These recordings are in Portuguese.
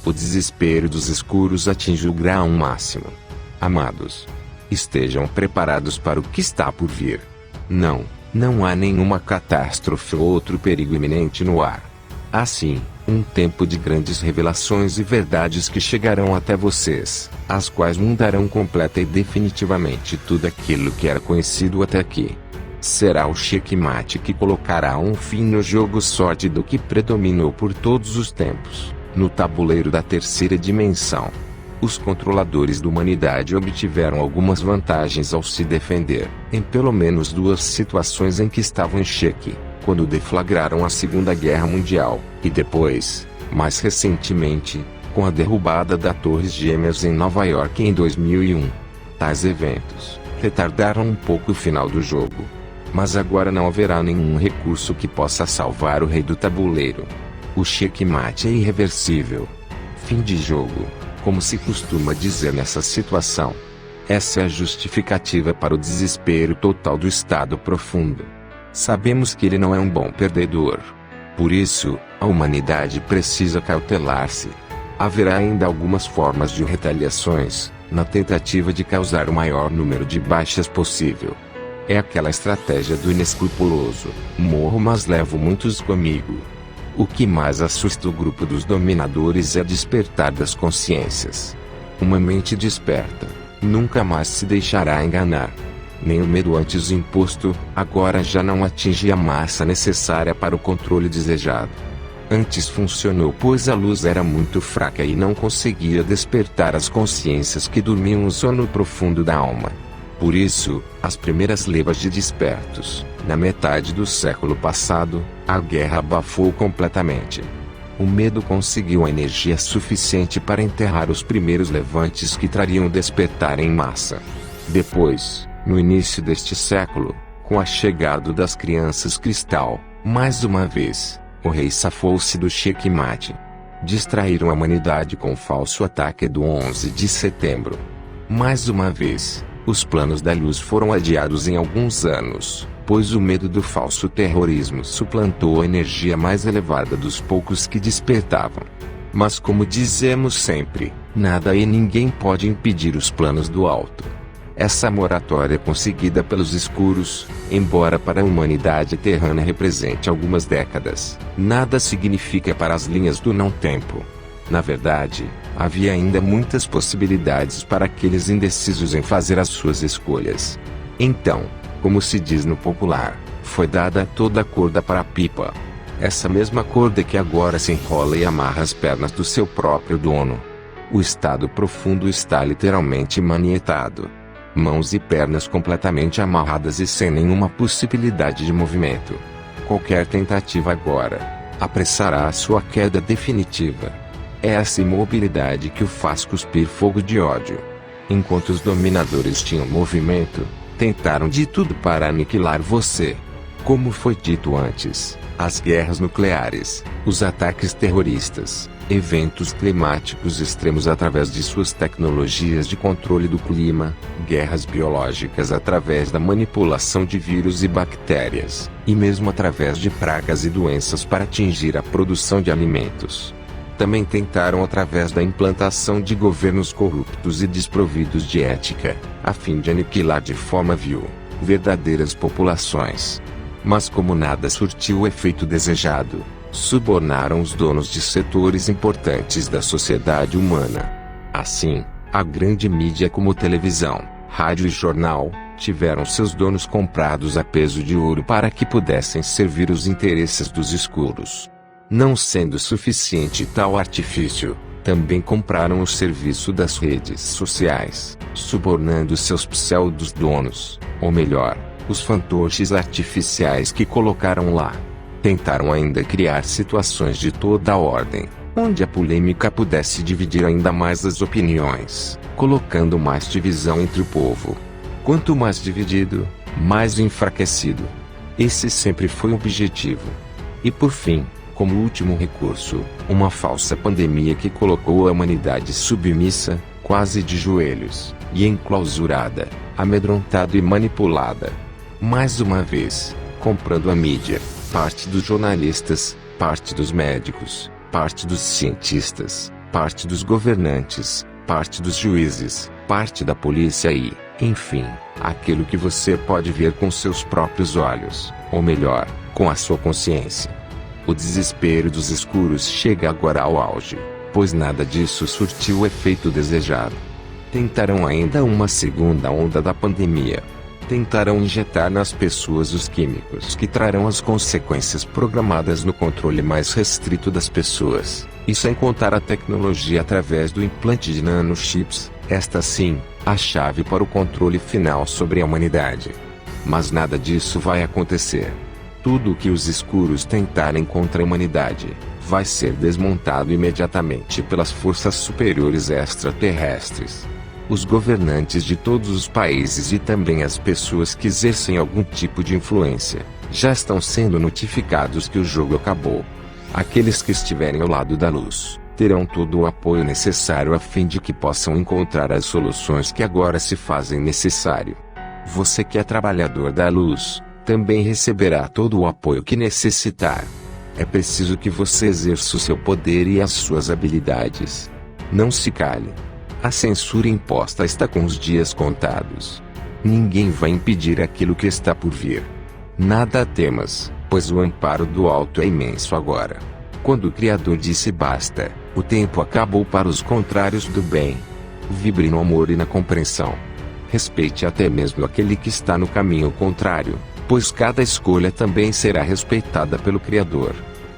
O desespero dos escuros atinge o grau máximo. Amados, estejam preparados para o que está por vir. Não há nenhuma catástrofe ou outro perigo iminente no ar. Há sim, um tempo de grandes revelações e verdades que chegarão até vocês, as quais mudarão completa e definitivamente tudo aquilo que era conhecido até aqui. Será o checkmate que colocará um fim no jogo sórdido que predominou por todos os tempos, no tabuleiro da terceira dimensão. Os controladores da humanidade obtiveram algumas vantagens ao se defender, em pelo menos duas situações em que estavam em xeque, quando deflagraram a Segunda Guerra Mundial, e depois, mais recentemente, com a derrubada das Torres Gêmeas em Nova York em 2001. Tais eventos retardaram um pouco o final do jogo. Mas agora não haverá nenhum recurso que possa salvar o rei do tabuleiro. O checkmate é irreversível. Fim de jogo, como se costuma dizer nessa situação. Essa é a justificativa para o desespero total do estado profundo. Sabemos que ele não é um bom perdedor. Por isso, a humanidade precisa cautelar-se. Haverá ainda algumas formas de retaliações, na tentativa de causar o maior número de baixas possível. É aquela estratégia do inescrupuloso: morro mas levo muitos comigo. O que mais assusta o grupo dos dominadores é despertar das consciências. Uma mente desperta nunca mais se deixará enganar. Nem o medo antes imposto, agora já não atinge a massa necessária para o controle desejado. Antes funcionou pois a luz era muito fraca e não conseguia despertar as consciências que dormiam no sono profundo da alma. Por isso, as primeiras levas de despertos, na metade do século passado, a guerra abafou completamente. O medo conseguiu a energia suficiente para enterrar os primeiros levantes que trariam despertar em massa. Depois, no início deste século, com a chegada das crianças cristal, mais uma vez, o rei safou-se do checkmate. Distraíram a humanidade com o falso ataque do 11 de setembro. Mais uma vez, os planos da luz foram adiados em alguns anos, pois o medo do falso terrorismo suplantou a energia mais elevada dos poucos que despertavam. Mas como dizemos sempre, nada e ninguém pode impedir os planos do alto. Essa moratória conseguida pelos escuros, embora para a humanidade terrana represente algumas décadas, nada significa para as linhas do não-tempo. Na verdade, havia ainda muitas possibilidades para aqueles indecisos em fazer as suas escolhas. Então, como se diz no popular, foi dada toda a corda para a pipa. Essa mesma corda que agora se enrola e amarra as pernas do seu próprio dono. O estado profundo está literalmente manietado. Mãos e pernas completamente amarradas e sem nenhuma possibilidade de movimento. Qualquer tentativa agora apressará a sua queda definitiva. É essa imobilidade que o faz cuspir fogo de ódio. Enquanto os dominadores tinham movimento, tentaram de tudo para aniquilar você. Como foi dito antes, as guerras nucleares, os ataques terroristas, eventos climáticos extremos através de suas tecnologias de controle do clima, guerras biológicas através da manipulação de vírus e bactérias, e mesmo através de pragas e doenças para atingir a produção de alimentos. Também tentaram através da implantação de governos corruptos e desprovidos de ética, a fim de aniquilar de forma vil verdadeiras populações. Mas como nada surtiu o efeito desejado, subornaram os donos de setores importantes da sociedade humana. Assim, a grande mídia como televisão, rádio e jornal, tiveram seus donos comprados a peso de ouro para que pudessem servir os interesses dos escuros. Não sendo suficiente tal artifício, também compraram o serviço das redes sociais, subornando seus pseudos-donos, ou melhor, os fantoches artificiais que colocaram lá. Tentaram ainda criar situações de toda a ordem, onde a polêmica pudesse dividir ainda mais as opiniões, colocando mais divisão entre o povo. Quanto mais dividido, mais enfraquecido. Esse sempre foi o objetivo. E por fim, como último recurso, uma falsa pandemia que colocou a humanidade submissa, quase de joelhos, e enclausurada, amedrontada e manipulada. Mais uma vez, comprando a mídia, parte dos jornalistas, parte dos médicos, parte dos cientistas, parte dos governantes, parte dos juízes, parte da polícia e, enfim, aquilo que você pode ver com seus próprios olhos, ou melhor, com a sua consciência. O desespero dos escuros chega agora ao auge, pois nada disso surtiu o efeito desejado. Tentarão ainda uma segunda onda da pandemia. Tentarão injetar nas pessoas os químicos que trarão as consequências programadas no controle mais restrito das pessoas, e sem contar a tecnologia através do implante de nanochips, esta sim, a chave para o controle final sobre a humanidade. Mas nada disso vai acontecer. Tudo o que os escuros tentarem contra a humanidade, vai ser desmontado imediatamente pelas forças superiores extraterrestres. Os governantes de todos os países e também as pessoas que exercem algum tipo de influência, já estão sendo notificados que o jogo acabou. Aqueles que estiverem ao lado da luz, terão todo o apoio necessário a fim de que possam encontrar as soluções que agora se fazem necessário. Você que é trabalhador da luz, também receberá todo o apoio que necessitar. É preciso que você exerça o seu poder e as suas habilidades. Não se cale. A censura imposta está com os dias contados. Ninguém vai impedir aquilo que está por vir. Nada temas, pois o amparo do alto é imenso agora. Quando o Criador disse basta, o tempo acabou para os contrários do bem. Vibre no amor e na compreensão. Respeite até mesmo aquele que está no caminho contrário, pois cada escolha também será respeitada pelo Criador.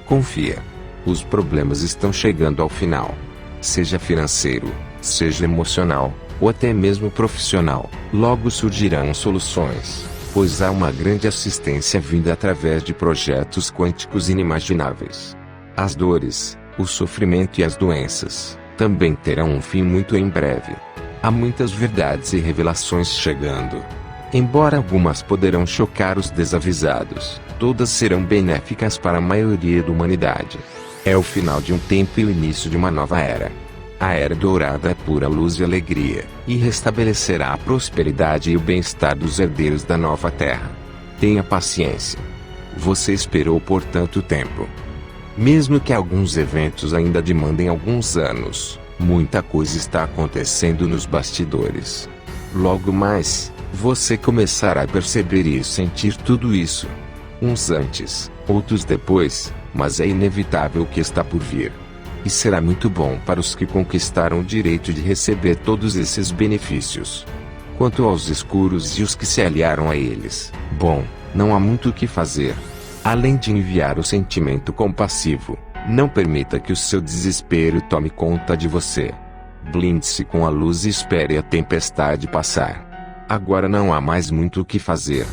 Confia. Os problemas estão chegando ao final. Seja financeiro, seja emocional, ou até mesmo profissional, logo surgirão soluções, pois há uma grande assistência vinda através de projetos quânticos inimagináveis. As dores, o sofrimento e as doenças, também terão um fim muito em breve. Há muitas verdades e revelações chegando. Embora algumas poderão chocar os desavisados, todas serão benéficas para a maioria da humanidade. É o final de um tempo e o início de uma nova era. A era dourada é pura luz e alegria, e restabelecerá a prosperidade e o bem-estar dos herdeiros da nova terra. Tenha paciência. Você esperou por tanto tempo. Mesmo que alguns eventos ainda demandem alguns anos, muita coisa está acontecendo nos bastidores. Logo mais, você começará a perceber e sentir tudo isso. Uns antes, outros depois, mas é inevitável o que está por vir. E será muito bom para os que conquistaram o direito de receber todos esses benefícios. Quanto aos escuros e os que se aliaram a eles, bom, não há muito o que fazer. Além de enviar o sentimento compassivo, não permita que o seu desespero tome conta de você. Blinde-se com a luz e espere a tempestade passar. Agora não há mais muito o que fazer.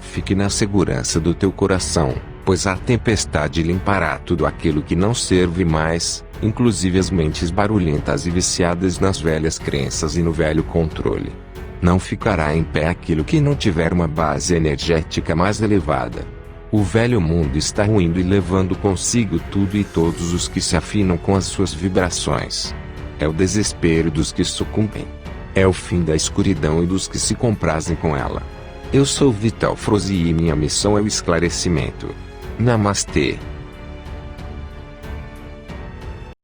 Fique na segurança do teu coração, pois a tempestade limpará tudo aquilo que não serve mais, inclusive as mentes barulhentas e viciadas nas velhas crenças e no velho controle. Não ficará em pé aquilo que não tiver uma base energética mais elevada. O velho mundo está ruindo e levando consigo tudo e todos os que se afinam com as suas vibrações. É o desespero dos que sucumbem. É o fim da escuridão e dos que se comprazem com ela. Eu sou Vital Frozi e minha missão é o esclarecimento. Namastê.